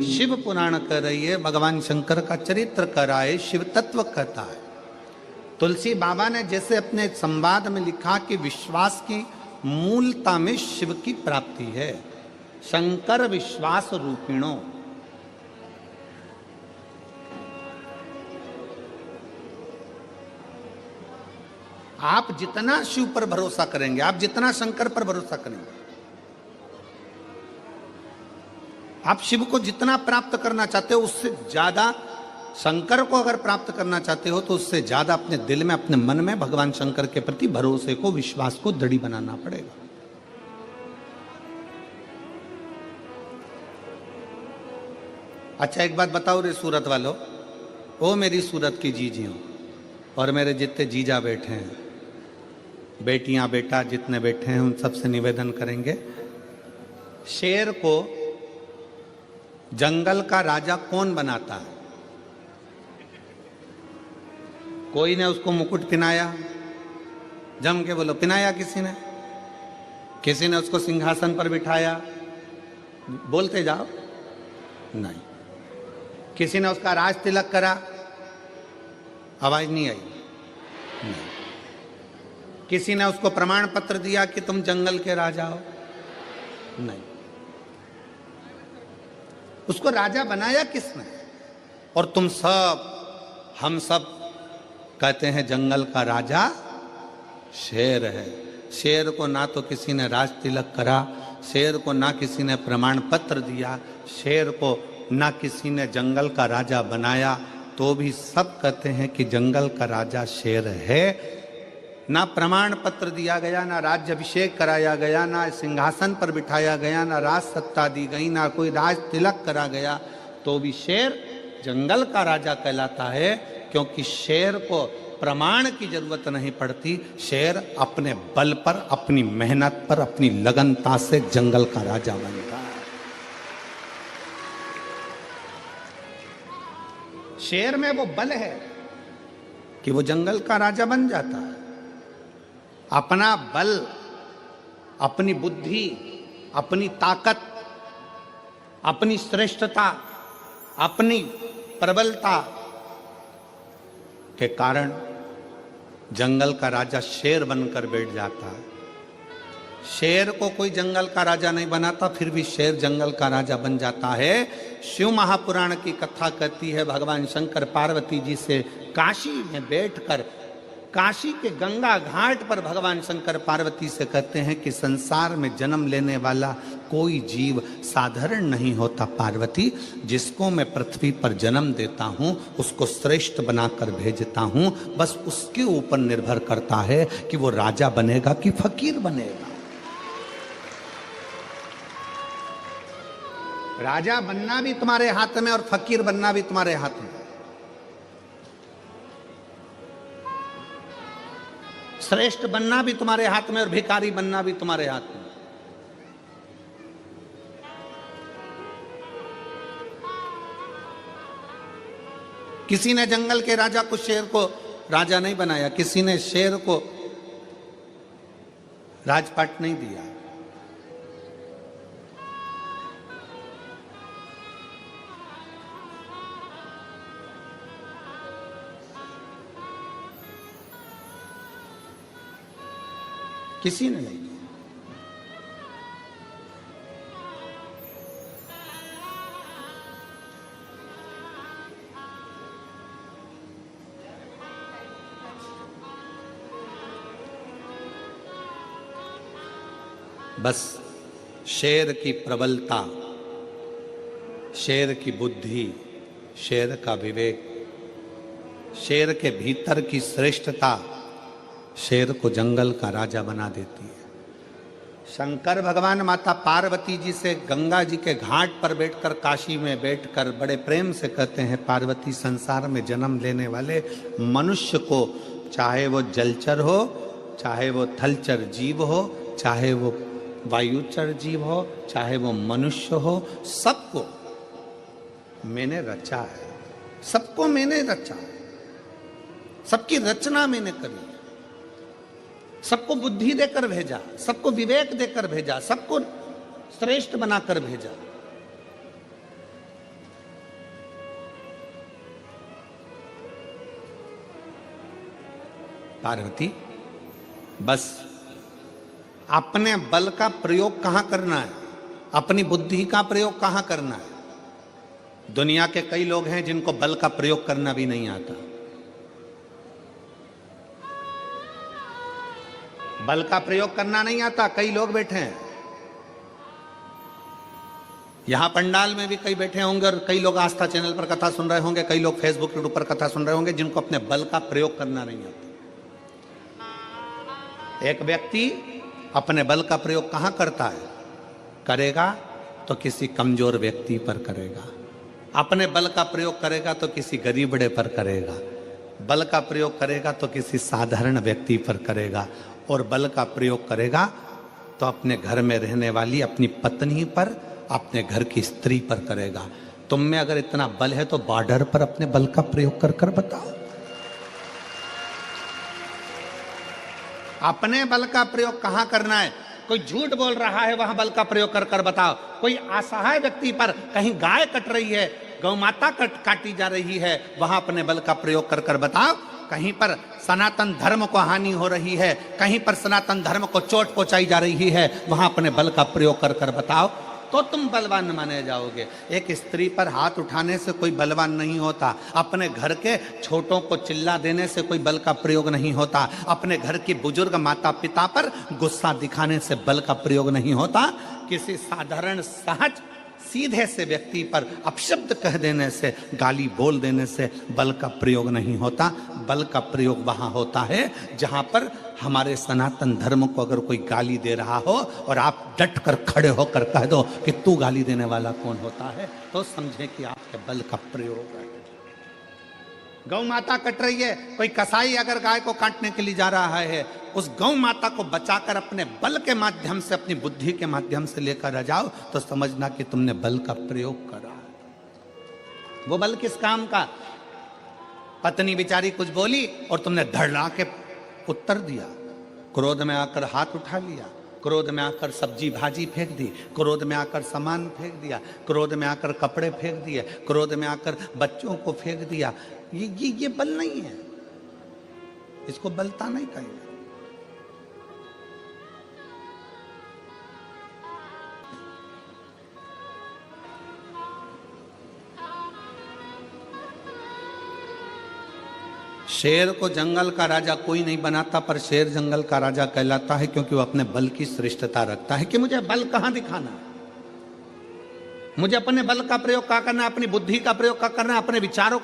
शिव पुराण कर रही है, भगवान शंकर का चरित्र कर रहा है, शिव तत्व कहता है। तुलसी बाबा ने जैसे अपने संवाद में लिखा कि विश्वास की मूलता में शिव की प्राप्ति है। शंकर विश्वास रूपिणो। आप जितना शिव पर भरोसा करेंगे, आप जितना शंकर पर भरोसा करेंगे, आप शिव को जितना प्राप्त करना चाहते हो उससे ज्यादा, शंकर को अगर प्राप्त करना चाहते हो तो उससे ज्यादा अपने दिल में, अपने मन में भगवान शंकर के प्रति भरोसे को, विश्वास को दृढ़ बनाना पड़ेगा। अच्छा एक बात बताओ रे सूरत वालों, ओ मेरी सूरत की जीजियों और मेरे जितने जीजा बैठे हैं, बेटियां बेटा जितने बैठे हैं, उन सबसे निवेदन करेंगे, शेर को जंगल का राजा कौन बनाता है? कोई ने उसको मुकुट पिनाया? जम के बोलो, पिनाया किसी ने? किसी ने उसको सिंहासन पर बिठाया? बोलते जाओ। नहीं। किसी ने उसका राज तिलक करा? आवाज नहीं आई। नहीं। किसी ने उसको प्रमाण पत्र दिया कि तुम जंगल के राजा हो? नहीं। उसको राजा बनाया किसने? और तुम सब, हम सब कहते हैं जंगल का राजा शेर है। शेर को ना तो किसी ने राज तिलक करा, शेर को ना किसी ने प्रमाण पत्र दिया, शेर को ना किसी ने जंगल का राजा बनाया, तो भी सब कहते हैं कि जंगल का राजा शेर है। ना प्रमाण पत्र दिया गया, ना राज्याभिषेक कराया गया, ना सिंहासन पर बिठाया गया, ना राज सत्ता दी गई, ना कोई राज तिलक करा गया, तो भी शेर जंगल का राजा कहलाता है। क्योंकि शेर को प्रमाण की जरूरत नहीं पड़ती, शेर अपने बल पर, अपनी मेहनत पर, अपनी लगनता से जंगल का राजा बनता है। शेर में वो बल है कि वो जंगल का राजा बन जाता है। अपना बल, अपनी बुद्धि, अपनी ताकत, अपनी श्रेष्ठता, अपनी प्रबलता के कारण जंगल का राजा शेर बनकर बैठ जाता है। शेर को कोई जंगल का राजा नहीं बनाता, फिर भी शेर जंगल का राजा बन जाता है। शिव महापुराण की कथा कहती है, भगवान शंकर पार्वती जी से काशी में बैठकर, काशी के गंगा घाट पर भगवान शंकर पार्वती से कहते हैं कि संसार में जन्म लेने वाला कोई जीव साधारण नहीं होता पार्वती। जिसको मैं पृथ्वी पर जन्म देता हूँ उसको श्रेष्ठ बनाकर भेजता हूँ, बस उसके ऊपर निर्भर करता है कि वो राजा बनेगा कि फकीर बनेगा। राजा बनना भी तुम्हारे हाथ में और फकीर बनना भी तुम्हारे हाथ में। श्रेष्ठ बनना भी तुम्हारे हाथ में और भिखारी बनना भी तुम्हारे हाथ में। किसी ने जंगल के राजा को, शेर को राजा नहीं बनाया, किसी ने शेर को राजपाट नहीं दिया। किसी ने नहीं। बस शेर की प्रबलता, शेर की बुद्धि, शेर का विवेक, शेर के भीतर की श्रेष्ठता शेर को जंगल का राजा बना देती है। शंकर भगवान माता पार्वती जी से गंगा जी के घाट पर बैठकर, काशी में बैठकर बड़े प्रेम से कहते हैं, पार्वती संसार में जन्म लेने वाले मनुष्य को, चाहे वो जलचर हो, चाहे वो थलचर जीव हो, चाहे वो वायुचर जीव हो, चाहे वो मनुष्य हो, सबको मैंने रचा है। सबको मैंने रचा है, सबकी रचना मैंने करी, सबको बुद्धि देकर भेजा, सबको विवेक देकर भेजा, सबको श्रेष्ठ बनाकर भेजा। पार्वती, बस अपने बल का प्रयोग कहां करना है, अपनी बुद्धि का प्रयोग कहां करना है। दुनिया के कई लोग हैं जिनको बल का प्रयोग करना भी नहीं आता। बल का प्रयोग करना नहीं आता, कई लोग बैठे हैं यहां पंडाल में भी, कई बैठे होंगे और कई लोग आस्था चैनल पर कथा सुन रहे होंगे, कई लोग फेसबुक यूट्यूब पर कथा सुन रहे होंगे, जिनको अपने बल का प्रयोग करना नहीं आता। एक व्यक्ति अपने बल का प्रयोग कहां करता है, करेगा तो किसी कमजोर व्यक्ति पर करेगा, अपने बल का प्रयोग करेगा तो किसी गरीबड़े पर करेगा, बल का प्रयोग करेगा तो किसी साधारण व्यक्ति पर करेगा, और बल का प्रयोग करेगा तो अपने घर में रहने वाली अपनी पत्नी पर, अपने घर की स्त्री पर करेगा। तुम में अगर इतना बल है तो बॉर्डर पर अपने बल का प्रयोग कर कर बताओ। अपने बल का प्रयोग कहां करना है, कोई झूठ बोल रहा है वहां बल का प्रयोग कर कर बताओ। कोई असहाय व्यक्ति पर, कहीं गाय कट रही है, गौ माता काटी जा रही है, वहां अपने बल का प्रयोग कर कर बताओ। कहीं पर सनातन धर्म को हानि हो रही है, कहीं पर सनातन धर्म को चोट पहुंचाई जा रही है, वहां अपने बल का प्रयोग कर कर बताओ, तो तुम बलवान माने जाओगे। एक स्त्री पर हाथ उठाने से कोई बलवान नहीं होता, अपने घर के छोटों को चिल्ला देने से कोई बल का प्रयोग नहीं होता, अपने घर की बुजुर्ग माता पिता पर गुस्सा दिखाने से बल का प्रयोग नहीं होता, किसी साधारण सहज सीधे से व्यक्ति पर अपशब्द कह देने से, गाली बोल देने से बल का प्रयोग नहीं होता। बल का प्रयोग वहां होता है जहां पर हमारे सनातन धर्म को अगर कोई गाली दे रहा हो और आप डट कर खड़े होकर कह दो कि तू गाली देने वाला कौन होता है, तो समझे कि आपके बल का प्रयोग है। गौ माता कट रही है, कोई कसाई अगर गाय को काटने के लिए जा रहा है, उस गौ माता को बचाकर अपने बल के माध्यम से, अपनी बुद्धि के माध्यम से लेकर आ जाओ, तो समझना कि तुमने बल का प्रयोग करा। वो बल किस काम का? पत्नी बेचारी कुछ बोली और तुमने धड़ला के उत्तर दिया, क्रोध में आकर हाथ उठा लिया, क्रोध में आकर सब्जी भाजी फेंक दी, क्रोध में आकर सामान फेंक दिया, क्रोध में आकर कपड़े फेंक दिए, क्रोध में आकर बच्चों को फेंक दिया। ये बल नहीं है, इसको बलता नहीं कहेंगे। शेर को जंगल का राजा कोई नहीं बनाता, पर शेर जंगल का राजा कहलाता है क्योंकि वो अपने बल की श्रेष्ठता रखता है कि मुझे बल कहां दिखाना है, मुझे अपने बल का प्रयोग क्या करना है, अपनी बुद्धि का प्रयोग क्या करना है, अपने विचारों का